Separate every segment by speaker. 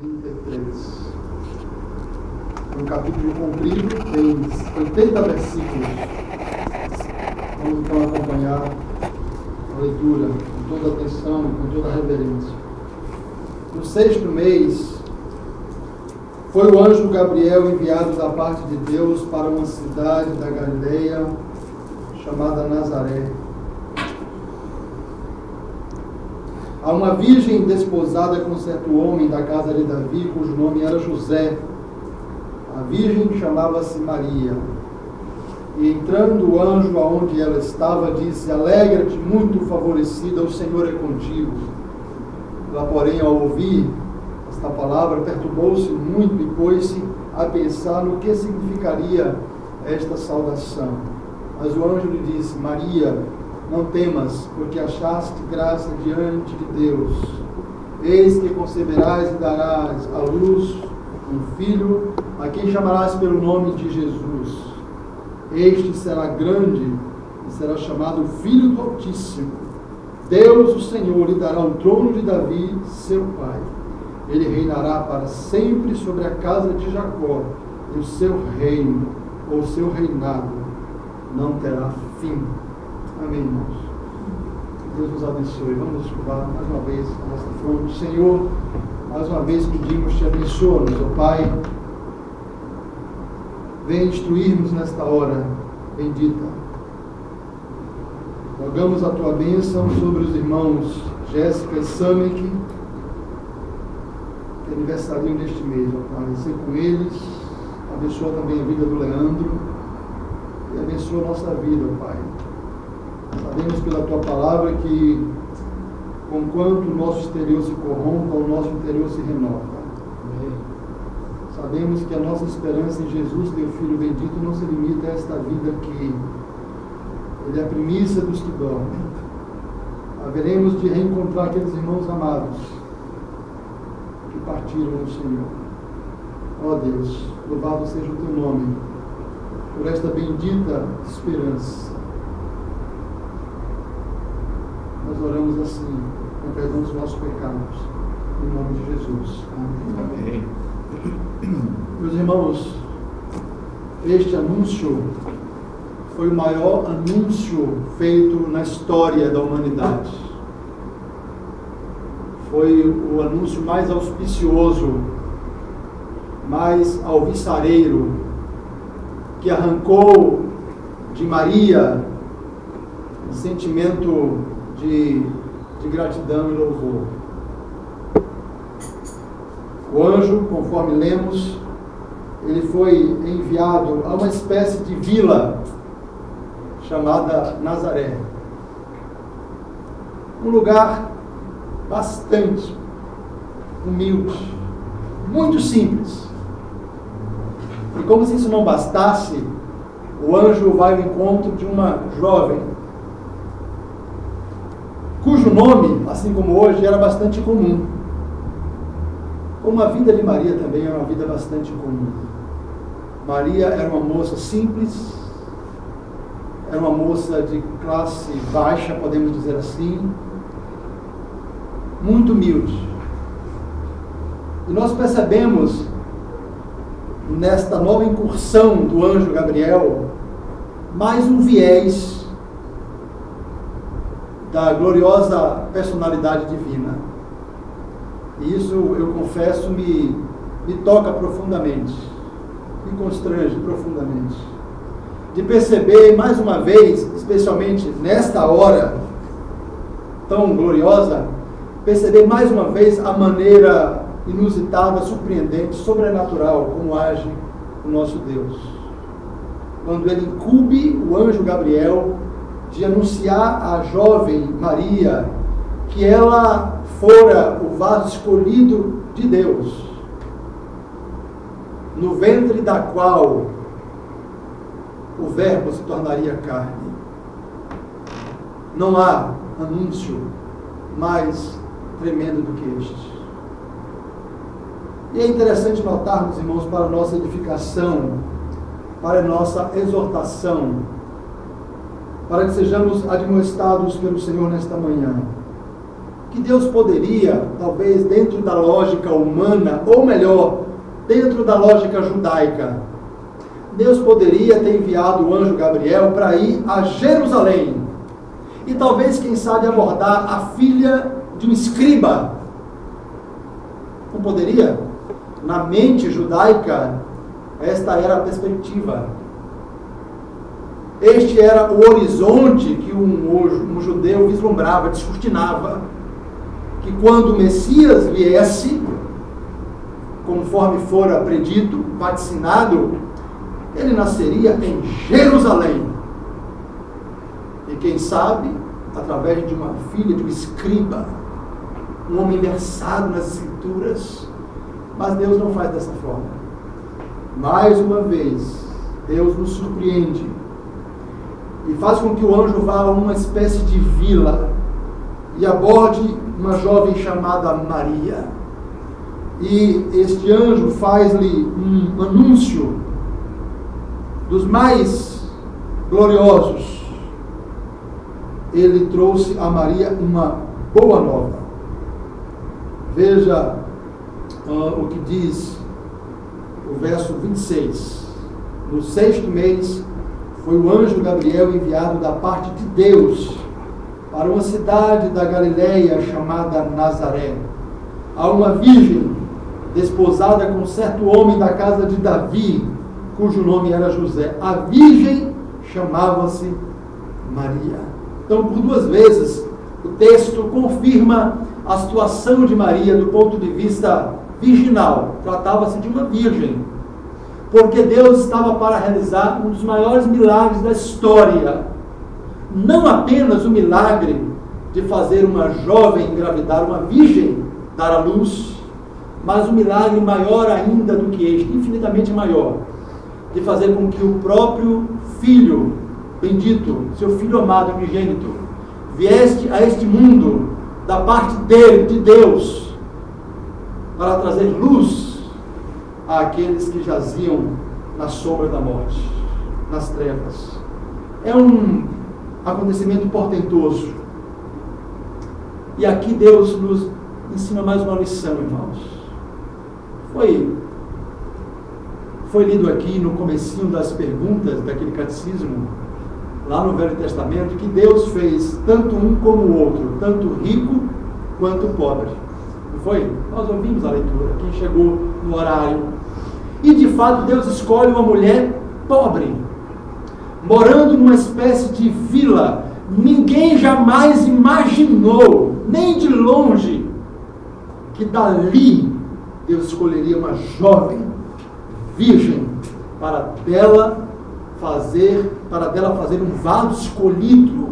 Speaker 1: 33. É um capítulo comprido, tem 80 versículos. Vamos então acompanhar a leitura com toda atenção e com toda reverência. No 6º mês, foi o anjo Gabriel enviado da parte de Deus para uma cidade da Galileia chamada Nazaré, a uma virgem desposada com certo homem da casa de Davi, cujo nome era José. A virgem chamava-se Maria. E entrando o anjo aonde ela estava, disse: Alegra-te, muito favorecida, o Senhor é contigo. Ela, porém, ao ouvir esta palavra, perturbou-se muito e pôs-se a pensar no que significaria esta saudação. Mas o anjo lhe disse: Maria, não temas, porque achaste graça diante de Deus. Eis que conceberás e darás à luz um filho, a quem chamarás pelo nome de Jesus. Este será grande e será chamado Filho do Altíssimo. Deus, o Senhor, lhe dará o trono de Davi, seu pai. Ele reinará para sempre sobre a casa de Jacó, e o seu reino, ou o seu reinado, não terá fim. Amém, irmãos. Deus nos abençoe. Vamos curvar mais uma vez a nossa fronte. Senhor, mais uma vez pedimos, te abençoa-nos, ó Pai. Vem instruir-nos nesta hora bendita. Rogamos a tua bênção sobre os irmãos Jéssica e Samek, que aniversariam deste mês, ó Pai. Ser com eles, abençoa também a vida do Leandro e abençoa a nossa vida, ó Pai. Sabemos pela tua palavra que, conquanto o nosso exterior se corrompa, o nosso interior se renova. Sabemos que a nossa esperança em Jesus, teu Filho bendito, não se limita a esta vida aqui. Ele é a primícia dos que dormem. Haveremos de reencontrar aqueles irmãos amados que partiram no Senhor. Ó Deus, louvado seja o teu nome por esta bendita esperança. Nós oramos assim, com perdão dos nossos pecados, em nome de Jesus. Amém. Meus irmãos, este anúncio foi o maior anúncio feito na história da humanidade. Foi o anúncio mais auspicioso, mais alvissareiro, que arrancou de Maria um sentimento de gratidão e louvor. O anjo, conforme lemos, ele foi enviado a uma espécie de vila chamada Nazaré. Um lugar bastante humilde, muito simples. E como se isso não bastasse, o anjo vai ao encontro de uma jovem, cujo nome, assim como hoje, era bastante comum. Como a vida de Maria também era uma vida bastante comum. Maria era uma moça simples, era uma moça de classe baixa, podemos dizer assim, muito humilde. E nós percebemos, nesta nova incursão do anjo Gabriel, mais um viés da gloriosa personalidade divina. E isso, eu confesso, me toca profundamente, me constrange profundamente, de perceber mais uma vez, especialmente nesta hora tão gloriosa, perceber mais uma vez a maneira inusitada, surpreendente, sobrenatural, como age o nosso Deus. Quando ele incumbe o anjo Gabriel de anunciar à jovem Maria que ela fora o vaso escolhido de Deus, no ventre da qual o Verbo se tornaria carne. Não há anúncio mais tremendo do que este. E é interessante notarmos, irmãos, para a nossa edificação, para a nossa exortação, para que sejamos admoestados pelo Senhor nesta manhã, que Deus poderia, talvez dentro da lógica humana, ou melhor, dentro da lógica judaica, Deus poderia ter enviado o anjo Gabriel para ir a Jerusalém e talvez, quem sabe, abordar a filha de um escriba. Não poderia? Na mente judaica, esta era a perspectiva. Este era o horizonte que um judeu vislumbrava, descortinava. Que quando o Messias viesse, conforme fora predito, vaticinado, ele nasceria em Jerusalém. E quem sabe, através de uma filha de um escriba, um homem versado nas escrituras. Mas Deus não faz dessa forma. Mais uma vez, Deus nos surpreende e faz com que o anjo vá a uma espécie de vila e aborde uma jovem chamada Maria. E este anjo faz-lhe um anúncio dos mais gloriosos. Ele trouxe a Maria uma boa nova. Veja o que diz o verso 26. No 6º mês, foi o anjo Gabriel enviado da parte de Deus para uma cidade da Galileia chamada Nazaré, a uma virgem desposada com certo homem da casa de Davi, cujo nome era José. A virgem chamava-se Maria. Então, por 2 vezes, o texto confirma a situação de Maria do ponto de vista virginal. Tratava-se de uma virgem, porque Deus estava para realizar um dos maiores milagres da história. Não apenas o milagre de fazer uma jovem engravidar, uma virgem dar à luz, mas um milagre maior ainda do que este, infinitamente maior, de fazer com que o próprio Filho bendito, seu Filho amado, unigênito, viesse a este mundo da parte dele, de Deus, para trazer luz àqueles que jaziam na sombra da morte, nas trevas. É um acontecimento portentoso. E aqui Deus nos ensina mais uma lição, irmãos. Foi lido aqui no comecinho das perguntas daquele catecismo, lá no Velho Testamento, que Deus fez tanto um como o outro, tanto rico quanto pobre. Não foi? Nós ouvimos a leitura, quem chegou no horário. E de fato Deus escolhe uma mulher pobre, morando numa espécie de vila. Ninguém jamais imaginou, nem de longe, que dali Deus escolheria uma jovem virgem para dela fazer um vaso escolhido.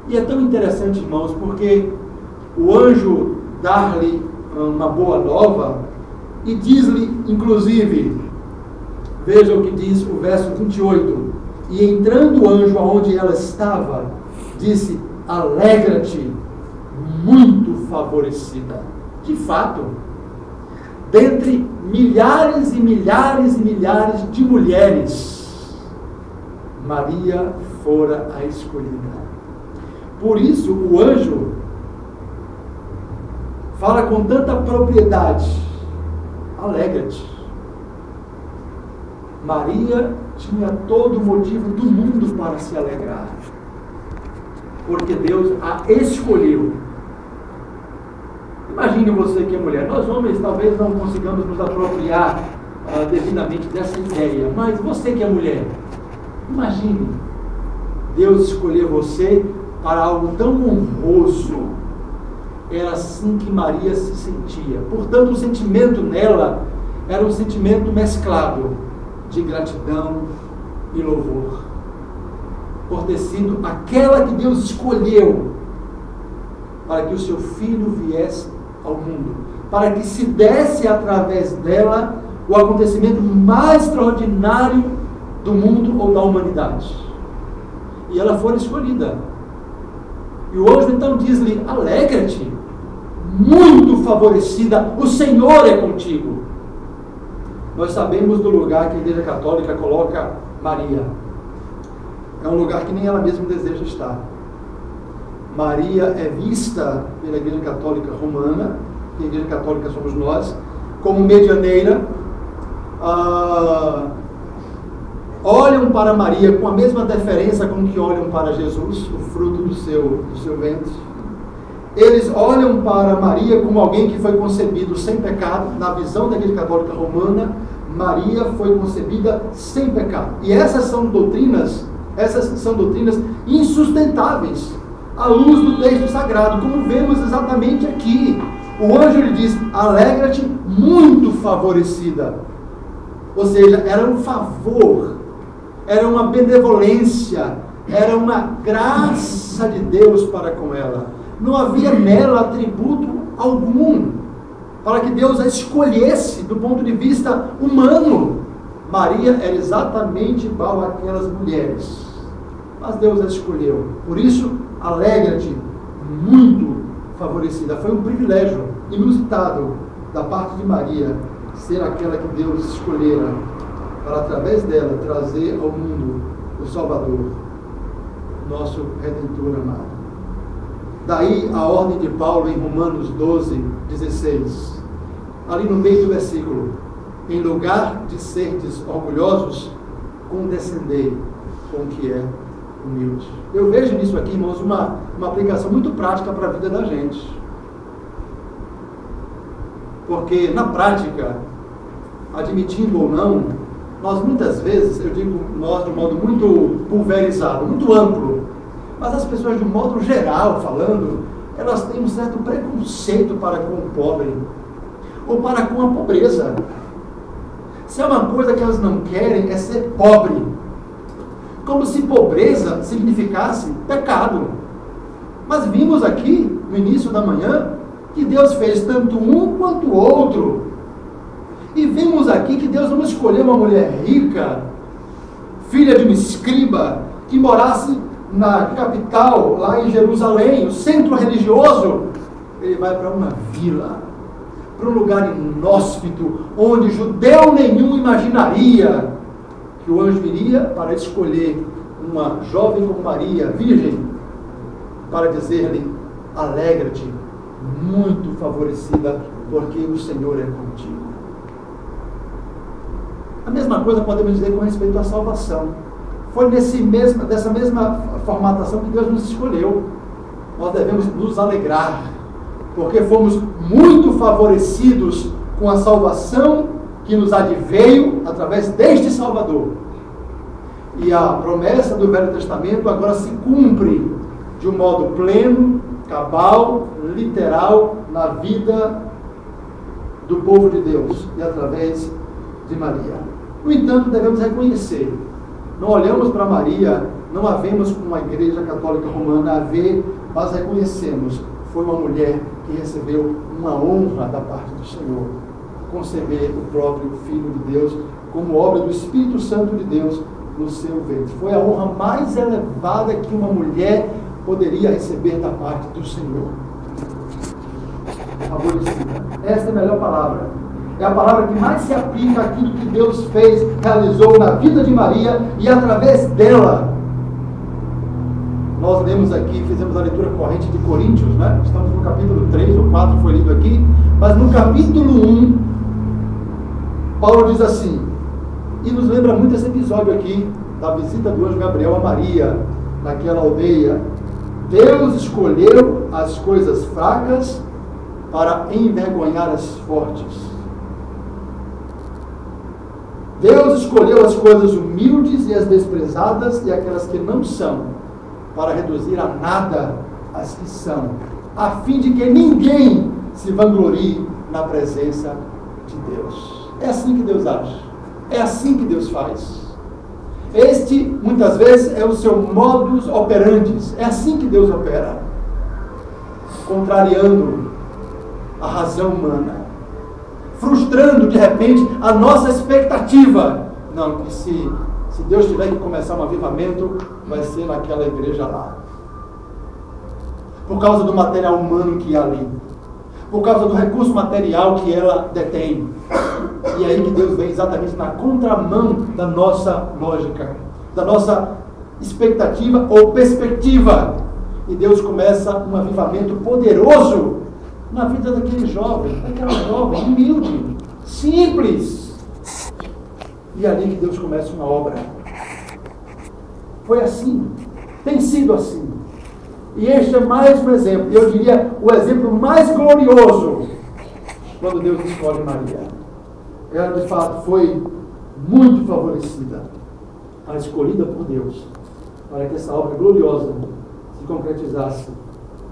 Speaker 1: E é tão interessante, irmãos, porque o anjo dar-lhe uma boa nova e diz-lhe, inclusive, veja o que diz o verso 28, e entrando o anjo aonde ela estava, disse: alegra-te, muito favorecida. De fato, dentre milhares e milhares e milhares de mulheres, Maria fora a escolhida. Por isso o anjo fala com tanta propriedade: alegra-te. Maria tinha todo o motivo do mundo para se alegrar, porque Deus a escolheu. Imagine você que é mulher. Nós homens talvez não consigamos nos apropriar devidamente dessa ideia, mas você que é mulher, imagine Deus escolher você para algo tão honroso. Era assim que Maria se sentia. Portanto, o sentimento nela era um sentimento mesclado de gratidão e louvor, por ter sido aquela que Deus escolheu para que o seu filho viesse ao mundo, para que se desse através dela o acontecimento mais extraordinário do mundo ou da humanidade. E ela foi escolhida. E o anjo então diz-lhe: alegra-te, muito favorecida, o Senhor é contigo. Nós sabemos do lugar que a Igreja Católica coloca Maria. É um lugar que nem ela mesma deseja estar. Maria é vista pela Igreja Católica Romana, que a Igreja Católica somos nós, como medianeira. Olham para Maria com a mesma deferência com que olham para Jesus, o fruto do seu ventre. Eles olham para Maria como alguém que foi concebido sem pecado. Na visão da Igreja Católica Romana, Maria foi concebida sem pecado. E essas são doutrinas insustentáveis à luz do texto sagrado, como vemos exatamente aqui. O anjo lhe diz: alegra-te, muito favorecida. Ou seja, era um favor, era uma benevolência, era uma graça de Deus para com ela. Não havia nela atributo algum para que Deus a escolhesse do ponto de vista humano. Maria era exatamente igual àquelas mulheres, mas Deus a escolheu. Por isso, alegra-te, muito favorecida. Foi um privilégio inusitado da parte de Maria ser aquela que Deus escolhera para, através dela, trazer ao mundo o Salvador, nosso Redentor amado. Daí a ordem de Paulo em Romanos 12, 16. Ali no meio do versículo: em lugar de serdes orgulhosos, condescendei com o que é humilde. Eu vejo nisso aqui, irmãos, uma aplicação muito prática para a vida da gente. Porque, na prática, admitindo ou não, nós muitas vezes, eu digo nós de um modo muito pulverizado, muito amplo, mas as pessoas de um modo geral falando, elas têm um certo preconceito para com o pobre, ou para com a pobreza. Se é uma coisa que elas não querem, é ser pobre. Como se pobreza significasse pecado. Mas vimos aqui, no início da manhã, que Deus fez tanto um quanto o outro. E vimos aqui que Deus não escolheu uma mulher rica, filha de um escriba, que morasse na capital, lá em Jerusalém, o centro religioso. Ele vai para uma vila, para um lugar inóspito, onde judeu nenhum imaginaria que o anjo iria para escolher uma jovem como Maria, virgem, para dizer-lhe: alegra-te, muito favorecida, porque o Senhor é contigo. A mesma coisa podemos dizer com respeito à salvação. Foi dessa mesma formatação que Deus nos escolheu. Nós devemos nos alegrar, porque fomos muito favorecidos com a salvação que nos adveio através deste Salvador. E a promessa do Velho Testamento agora se cumpre de um modo pleno, cabal, literal, na vida do povo de Deus e através de Maria. No entanto, devemos reconhecer, não olhamos para Maria, não a vemos como a Igreja Católica Romana a vê, mas reconhecemos, foi uma mulher que recebeu uma honra da parte do Senhor, conceber o próprio Filho de Deus como obra do Espírito Santo de Deus no seu ventre. Foi a honra mais elevada que uma mulher poderia receber da parte do Senhor. Favorecida. Essa é a melhor palavra. É a palavra que mais se aplica àquilo que Deus fez, realizou na vida de Maria e através dela. Nós lemos aqui, fizemos a leitura corrente de Coríntios, né? Estamos no capítulo 3 ou 4, foi lido aqui, mas no capítulo 1, Paulo diz assim, e nos lembra muito esse episódio aqui, da visita do anjo Gabriel a Maria, naquela aldeia. Deus escolheu as coisas fracas para envergonhar as fortes. Deus escolheu as coisas humildes e as desprezadas e aquelas que não são, para reduzir a nada as que são, a fim de que ninguém se vanglorie na presença de Deus. É assim que Deus age. É assim que Deus faz. Este, muitas vezes, é o seu modus operandi. É assim que Deus opera. Contrariando a razão humana. Frustrando, de repente, a nossa expectativa. Não, que se Deus tiver que começar um avivamento, vai ser naquela igreja lá. Por causa do material humano que há ali. Por causa do recurso material que ela detém. E é aí que Deus vem exatamente na contramão da nossa lógica, da nossa expectativa ou perspectiva. E Deus começa um avivamento poderoso na vida daquele jovem, daquela jovem humilde, simples. E é ali que Deus começa uma obra. Foi assim, tem sido assim. E este é mais um exemplo, eu diria o exemplo mais glorioso, quando Deus escolhe Maria. Ela de fato foi muito favorecida, mas escolhida por Deus, para que essa obra gloriosa se concretizasse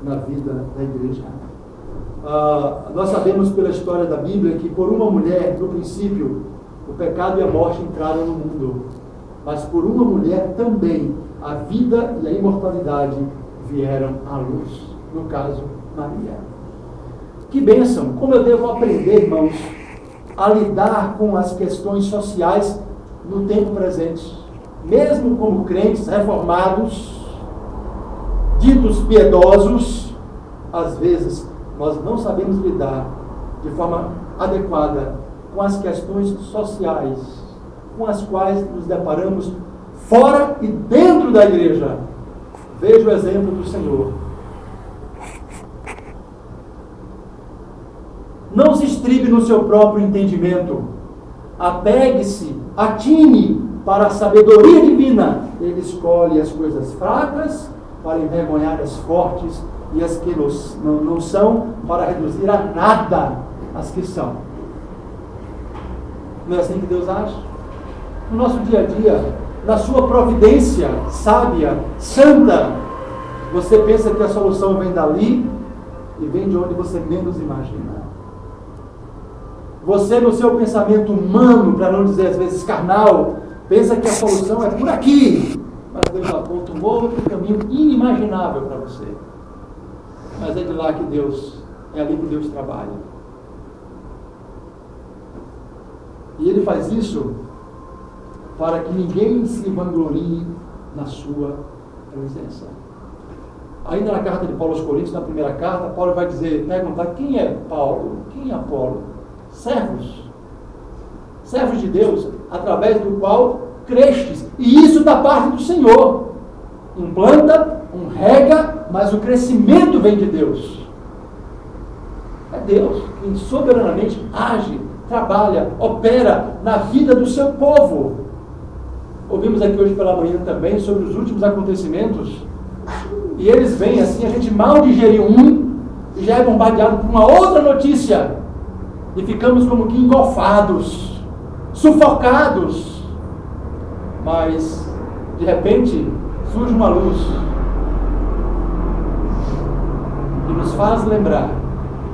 Speaker 1: na vida da igreja. Nós sabemos pela história da Bíblia que por uma mulher, no princípio, o pecado e a morte entraram no mundo, mas por uma mulher também a vida e a imortalidade vieram à luz, no caso, Maria. Que bênção! Como eu devo aprender, irmãos, a lidar com as questões sociais no tempo presente, mesmo como crentes reformados, ditos piedosos, às vezes nós não sabemos lidar de forma adequada com as questões sociais com as quais nos deparamos fora e dentro da igreja. Veja o exemplo do Senhor. Não se estribe no seu próprio entendimento. Apegue-se, atine para a sabedoria divina. Ele escolhe as coisas fracas para envergonhar as fortes e as que não são, para reduzir a nada as que são. Não é assim que Deus age? No nosso dia a dia, na sua providência sábia, santa, você pensa que a solução vem dali e vem de onde você menos imagina. Você, no seu pensamento humano, para não dizer às vezes carnal, pensa que a solução é por aqui, mas Deus aponta um outro caminho inimaginável para você. Mas é de lá que Deus, é ali que Deus trabalha. E Ele faz isso para que ninguém se vanglorie na sua presença. Ainda na carta de Paulo aos Coríntios, na primeira carta, Paulo vai perguntar quem é Paulo, quem é Apolo? Servos de Deus, através do qual crestes, e isso da parte do Senhor. Um planta, um rega, mas o crescimento vem de Deus. É Deus quem soberanamente age, trabalha, opera na vida do seu povo. Ouvimos aqui hoje pela manhã também sobre os últimos acontecimentos, e eles vêm assim, a gente mal digeriu um, e já é bombardeado por uma outra notícia, e ficamos como que engolfados, sufocados. Mas, de repente, surge uma luz que nos faz lembrar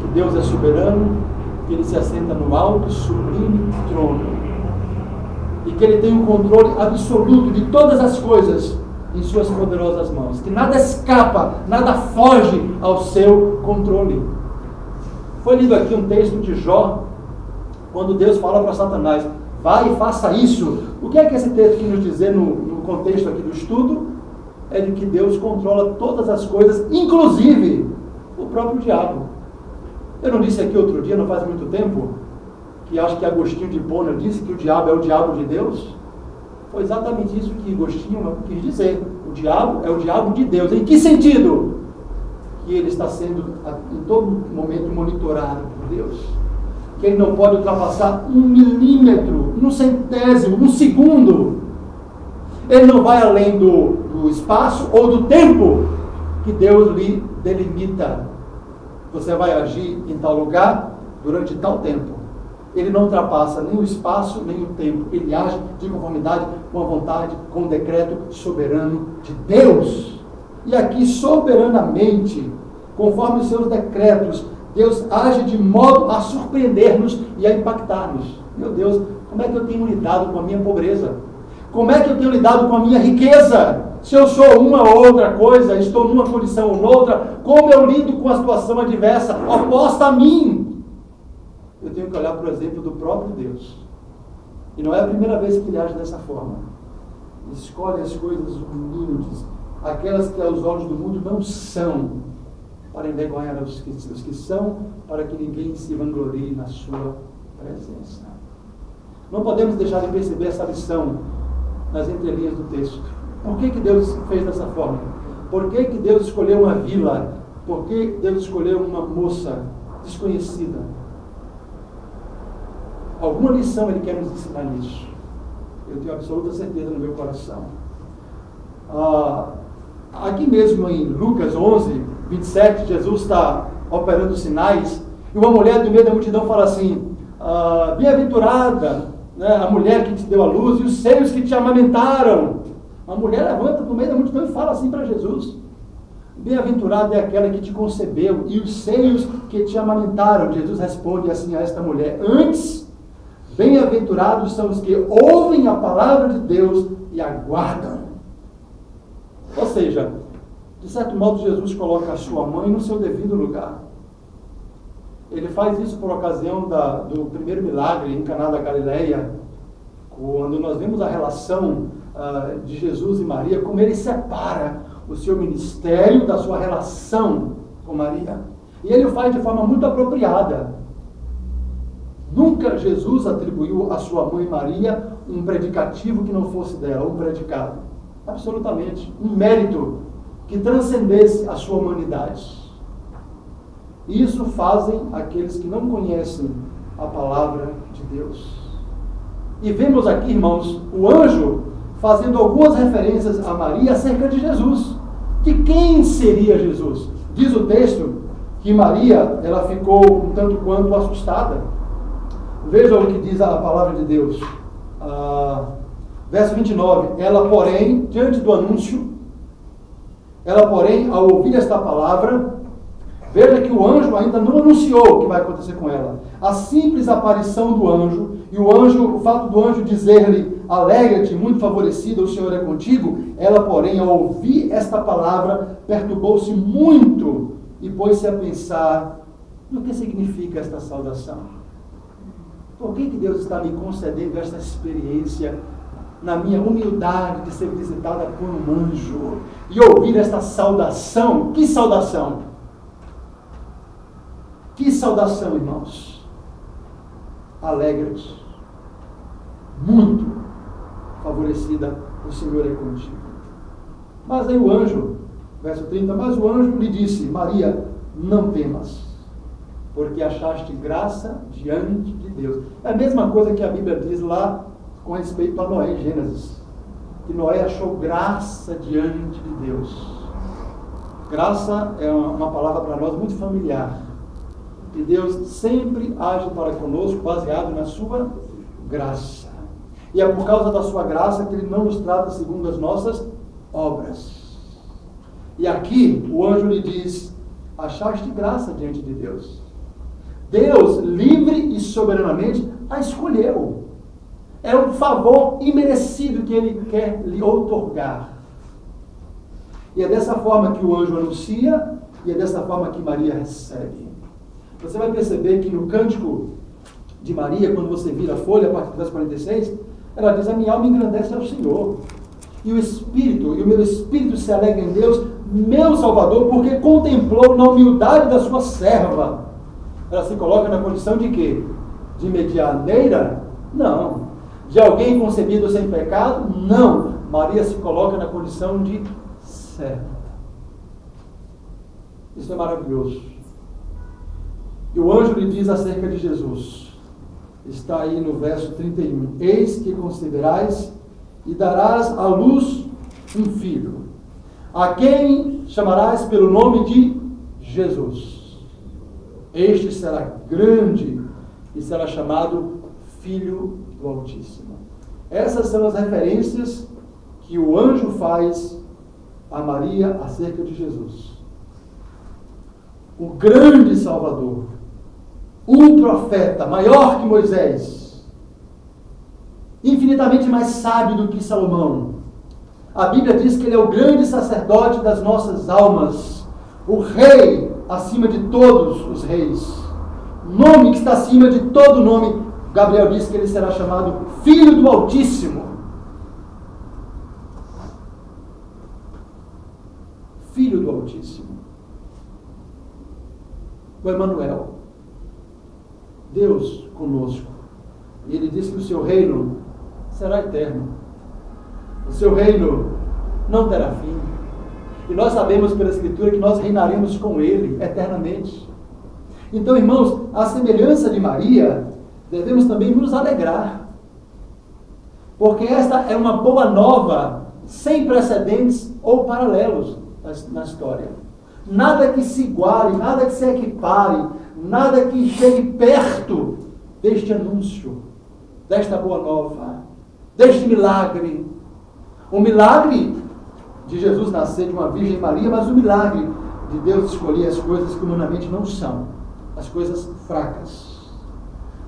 Speaker 1: que Deus é soberano, que Ele se assenta no alto e sublime trono, e que Ele tem um controle absoluto de todas as coisas em suas poderosas mãos, que nada escapa, nada foge ao seu controle. Foi lido aqui um texto de Jó, quando Deus fala para Satanás, vai e faça isso. O que é que esse texto quer nos dizer no contexto aqui do estudo? É de que Deus controla todas as coisas, inclusive o próprio diabo. Eu não disse aqui outro dia, não faz muito tempo, que acho que Agostinho de Hipona disse que o diabo é o diabo de Deus? Foi exatamente isso que Agostinho quis dizer. O diabo é o diabo de Deus. Em que sentido? Que ele está sendo em todo momento monitorado por Deus. Que ele não pode ultrapassar 1 milímetro, 1 centésimo, 1 segundo. Ele não vai além do espaço ou do tempo que Deus lhe delimita. Você vai agir em tal lugar durante tal tempo. Ele não ultrapassa nem o espaço, nem o tempo. Ele age de conformidade com a vontade, com o decreto soberano de Deus. E aqui, soberanamente, conforme os seus decretos, Deus age de modo a surpreender-nos e a impactar-nos. Meu Deus, como é que eu tenho lidado com a minha pobreza? Como é que eu tenho lidado com a minha riqueza? Se eu sou uma ou outra coisa, estou numa condição ou noutra, como eu lido com a situação adversa, oposta a mim? Eu tenho que olhar para o exemplo do próprio Deus. E não é a primeira vez que Ele age dessa forma. Ele escolhe as coisas humildes, aquelas que aos olhos do mundo não são, para envergonhar os que são, para que ninguém se vanglorie na sua presença. Não podemos deixar de perceber essa lição nas entrelinhas do texto. Por que Deus fez dessa forma? Por que Deus escolheu uma vila? Por que Deus escolheu uma moça desconhecida? Alguma lição Ele quer nos ensinar nisso. Eu tenho absoluta certeza no meu coração. Aqui mesmo em Lucas 11, 27, Jesus está operando sinais, e uma mulher do meio da multidão fala assim, bem-aventurada, né, a mulher que te deu a luz e os seios que te amamentaram. A mulher levanta do meio da multidão e fala assim para Jesus, bem-aventurada é aquela que te concebeu e os seios que te amamentaram. Jesus responde assim a esta mulher, antes, bem-aventurados são os que ouvem a palavra de Deus e aguardam. Ou seja, de certo modo Jesus coloca a sua mãe no seu devido lugar. Ele faz isso por ocasião do primeiro milagre em Caná da Galileia, quando nós vemos a relação de Jesus e Maria, como ele separa o seu ministério da sua relação com Maria. E ele o faz de forma muito apropriada. Nunca Jesus atribuiu à sua mãe Maria um predicativo que não fosse dela, um predicado. Absolutamente. Um mérito que transcendesse a sua humanidade. Isso fazem aqueles que não conhecem a palavra de Deus. E vemos aqui, irmãos, o anjo fazendo algumas referências a Maria acerca de Jesus. De quem seria Jesus? Diz o texto que Maria, ela ficou um tanto quanto assustada. Vejam o que diz a palavra de Deus. Verso 29. Ela, porém, diante do anúncio, ao ouvir esta palavra, veja que o anjo ainda não anunciou o que vai acontecer com ela. A simples aparição do anjo, e o fato do anjo dizer-lhe, alegra-te, muito favorecida, o Senhor é contigo, ela, porém, ao ouvir esta palavra, perturbou-se muito e pôs-se a pensar no que significa esta saudação. Por que Deus está me concedendo esta experiência na minha humildade de ser visitada por um anjo e ouvir esta saudação? Que saudação? Que saudação, irmãos? Alegra-te, muito favorecida, o Senhor é contigo. Mas aí o anjo, verso 30, mas o anjo lhe disse, Maria, não temas, porque achaste graça diante de Deus. É a mesma coisa que a Bíblia diz lá com respeito a Noé em Gênesis, que Noé achou graça diante de Deus. Graça é uma palavra para nós muito familiar. E Deus sempre age para conosco baseado na sua graça. E é por causa da sua graça que Ele não nos trata segundo as nossas obras. E aqui o anjo lhe diz, achaste graça diante de Deus. Deus, livre e soberanamente, a escolheu. É um favor imerecido que Ele quer lhe outorgar. E é dessa forma que o anjo anuncia, e é dessa forma que Maria recebe. Você vai perceber que no cântico de Maria, quando você vira a folha, a partir do verso 46, ela diz, a minha alma engrandece ao Senhor. E o meu espírito se alegra em Deus, meu Salvador, porque contemplou na humildade da sua serva. Ela se coloca na condição de quê? De medianeira? Não. De alguém concebido sem pecado? Não. Maria se coloca na condição de serva. Isso é maravilhoso. E o anjo lhe diz acerca de Jesus. Está aí no verso 31. Eis que conceberás e darás à luz um filho, a quem chamarás pelo nome de Jesus. Este será grande e será chamado Filho do Altíssimo. Essas são as referências que o anjo faz a Maria acerca de Jesus. O grande Salvador, o profeta, maior que Moisés, infinitamente mais sábio do que Salomão. A Bíblia diz que ele é o grande sacerdote das nossas almas, o rei acima de todos os reis, nome que está acima de todo nome. Gabriel diz que ele será chamado Filho do Altíssimo. Filho do Altíssimo. O Emanuel, Deus conosco. E ele diz que o seu reino será eterno. O seu reino não terá fim. E nós sabemos pela Escritura que nós reinaremos com Ele eternamente. Então, irmãos, à semelhança de Maria, devemos também nos alegrar. Porque esta é uma boa nova, sem precedentes ou paralelos na história. Nada que se iguale, nada que se equipare, nada que chegue perto deste anúncio, desta boa nova, deste milagre. O milagre de Jesus nascer de uma Virgem Maria, mas o milagre de Deus escolher as coisas que humanamente não são, as coisas fracas,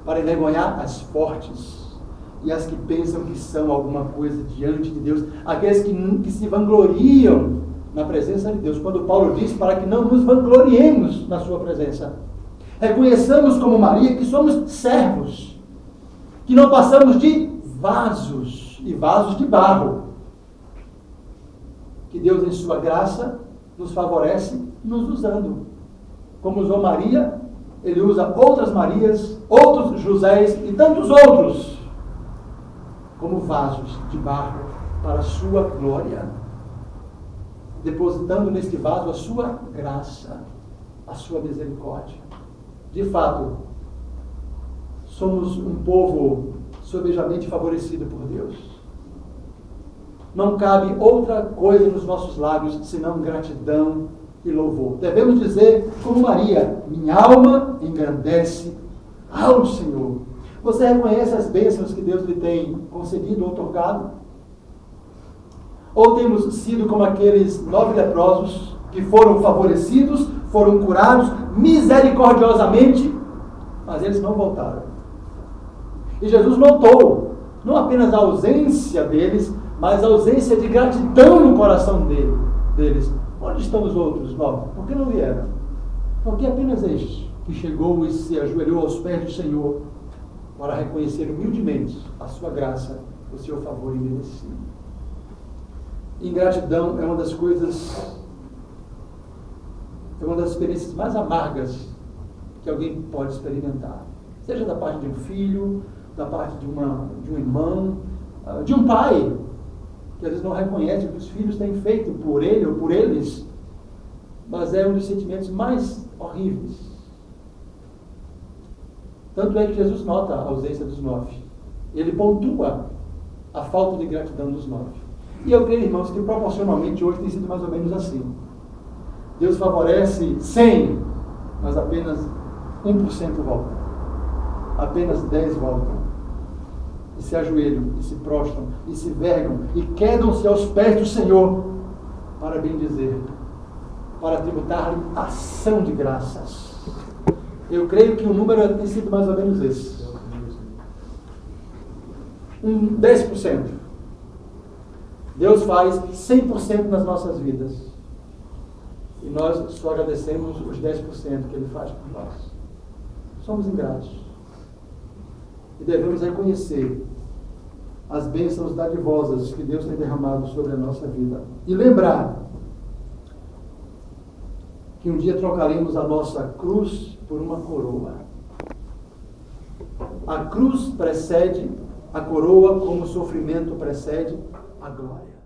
Speaker 1: para envergonhar as fortes e as que pensam que são alguma coisa diante de Deus, aqueles que se vangloriam na presença de Deus. Quando Paulo diz para que não nos vangloriemos na sua presença, reconheçamos como Maria que somos servos, que não passamos de vasos e vasos de barro, que Deus em sua graça nos favorece nos usando. Como usou Maria, Ele usa outras Marias, outros Josés e tantos outros como vasos de barro para a sua glória, depositando neste vaso a sua graça, a sua misericórdia. De fato, somos um povo sobejamente favorecido por Deus. Não cabe outra coisa nos nossos lábios senão gratidão e louvor. Devemos dizer como Maria: minha alma engrandece ao Senhor. Você reconhece as bênçãos que Deus lhe tem concedido ou otorgado? Ou temos sido como aqueles 9 leprosos que foram favorecidos, foram curados misericordiosamente, mas eles não voltaram. E Jesus notou não apenas a ausência deles, mas a ausência de gratidão no coração deles. Onde estão os outros 9? Por que não vieram? Porque apenas este que chegou e se ajoelhou aos pés do Senhor para reconhecer humildemente a sua graça, o seu favor imerecido. Ingratidão é uma das coisas, é uma das experiências mais amargas que alguém pode experimentar. Seja da parte de um filho, da parte de um irmão, de um pai, que às vezes não reconhece o que os filhos têm feito por ele ou por eles, mas é um dos sentimentos mais horríveis. Tanto é que Jesus nota a ausência dos 9. Ele pontua a falta de gratidão dos 9. E eu creio, irmãos, que proporcionalmente hoje tem sido mais ou menos assim. Deus favorece 100, mas apenas 1% volta. Apenas 10 voltam. E se ajoelham, e se prostram, e se vergam, e quedam-se aos pés do Senhor para bendizer, para tributar-lhe ação de graças. Eu creio que o número tem sido mais ou menos esse. 10%. Deus faz 100% nas nossas vidas. E nós só agradecemos os 10% que Ele faz por nós. Somos ingratos. E devemos reconhecer as bênçãos dadivosas que Deus tem derramado sobre a nossa vida. E lembrar que um dia trocaremos a nossa cruz por uma coroa. A cruz precede a coroa, como o sofrimento precede a glória.